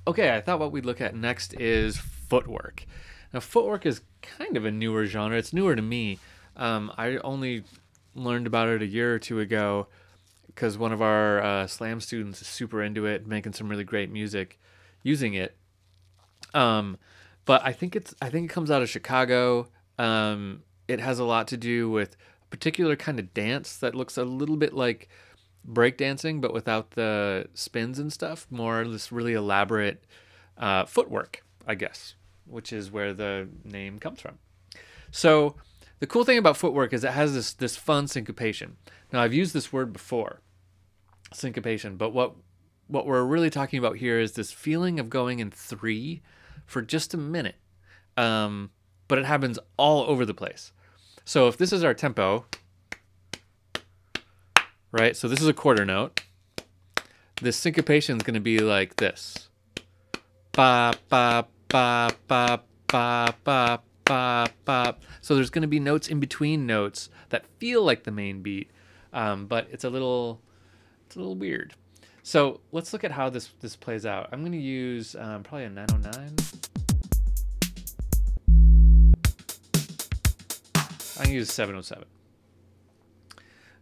Okay, I thought what we'd look at next is footwork. Now, footwork is kind of a newer genre. It's newer to me. I only learned about it a year or two ago because one of our slam students is super into it, making some really great music using it. Um, but I think it comes out of Chicago. It has a lot to do with a particular kind of dance that looks a little bit like breakdancing, but without the spins and stuff. More this really elaborate footwork, I guess, which is where the name comes from. So the cool thing about footwork is it has this fun syncopation. Now I've used this word before, syncopation, but what we're really talking about here is this feeling of going in three for just a minute. But it happens all over the place. So if this is our tempo, right? So this is a quarter note. This syncopation is going to be like this. Ba, ba, ba, ba, ba, ba, ba, ba. So there's going to be notes in between notes that feel like the main beat, but it's a little weird. So let's look at how this plays out. I'm going to use probably a 909. I'm going to use 707.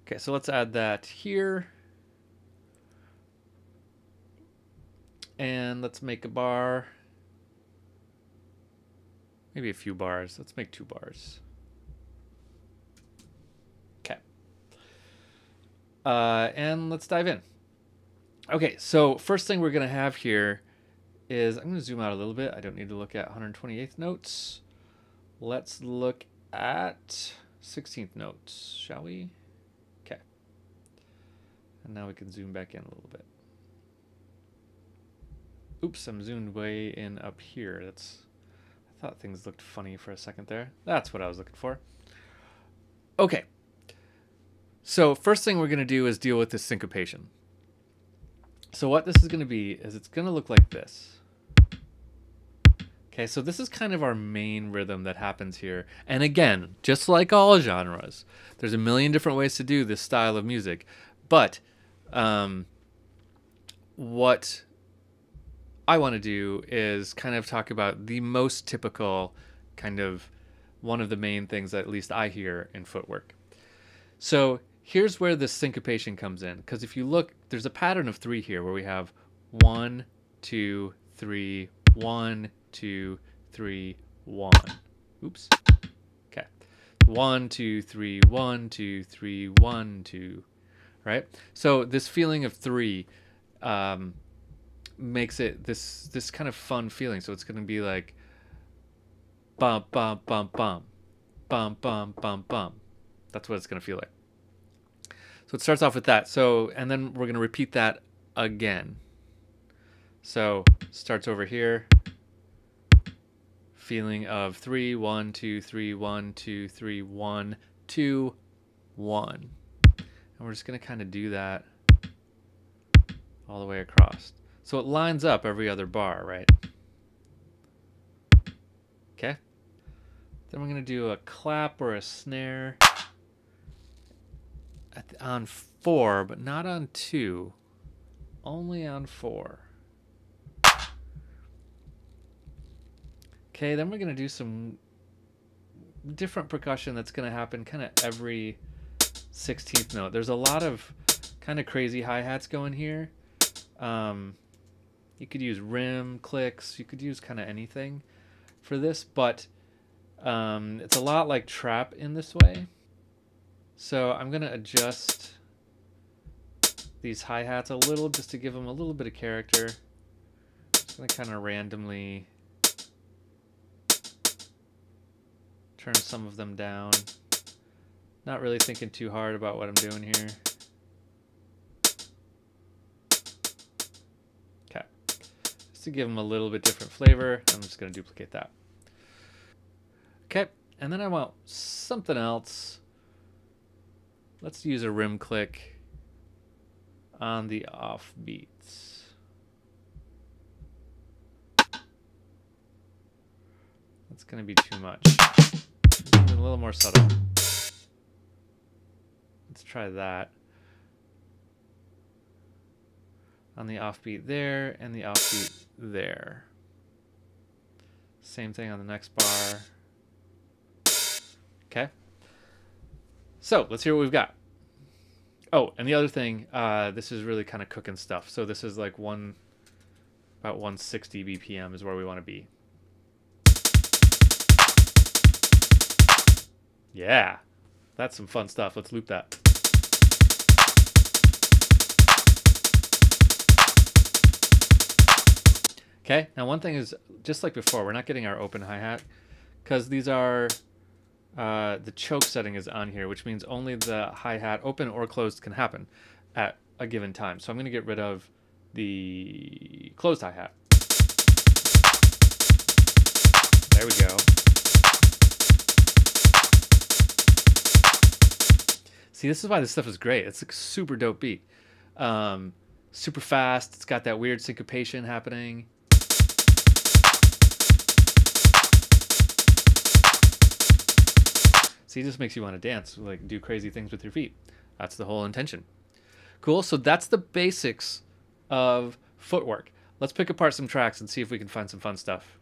Okay, so let's add that here. And let's make a bar. Maybe a few bars. Let's make 2 bars. Okay. And let's dive in. Okay, so first thing we're going to have here is, I'm going to zoom out a little bit. I don't need to look at 128th notes. Let's look at 16th notes, shall we? Okay. And now we can zoom back in a little bit. Oops, I'm zoomed way in up here. I thought things looked funny for a second there. That's what I was looking for. Okay. So first thing we're going to do is deal with this syncopation. So what this is going to be is it's going to look like this. Okay, so this is kind of our main rhythm that happens here. And again, just like all genres, there's a million different ways to do this style of music. But what I want to do is kind of talk about the most typical kind of one of the main things that at least I hear in footwork. So here's where the syncopation comes in, because if you look, there's a pattern of 3 here where we have 1, 2, 3, 1, 2, 3, 1. Oops. Okay. 1, 2, 3, 1, 2, 3, 1, 2. Right? So this feeling of 3 makes it this kind of fun feeling. So it's going to be like bum bum bum bum bum bum bum bum. That's what it's going to feel like. So it starts off with that. So, and then we're going to repeat that again. So starts over here. Feeling of 3, 1, 2, 3, 1, 2, 3, 1, 2, 1. And we're just going to kind of do that all the way across. So it lines up every other bar, right? Okay. Then we're going to do a clap or a snare on 4, but not on 2. Only on 4. Okay, then we're going to do some different percussion that's going to happen kind of every 16th note. There's a lot of kind of crazy hi-hats going here. You could use rim, clicks, you could use kind of anything for this, but it's a lot like trap in this way. So I'm going to adjust these hi-hats a little just to give them a little bit of character. Just going to kind of randomly turn some of them down. Not really thinking too hard about what I'm doing here. Okay. Just to give them a little bit different flavor, I'm just going to duplicate that. Okay, and then I want something else. Let's use a rim click on the off beats. That's going to be too much. A little more subtle. Let's try that. on the offbeat there, and the offbeat there. Same thing on the next bar. Okay. So let's hear what we've got. Oh, and the other thing, this is really kind of cooking stuff. So this is like about 160 BPM is where we want to be. Yeah, that's some fun stuff. Let's loop that. Okay, now one thing is, just like before, we're not getting our open hi-hat because these are, the choke setting is on here, which means only the hi-hat, open or closed, can happen at a given time. So I'm going to get rid of the closed hi-hat. There we go. See, this is why this stuff is great. It's a super dope beat. Super fast. It's got that weird syncopation happening. See, it just makes you want to dance, like do crazy things with your feet. That's the whole intention. Cool. So that's the basics of Footwork. Let's pick apart some tracks and see if we can find some fun stuff.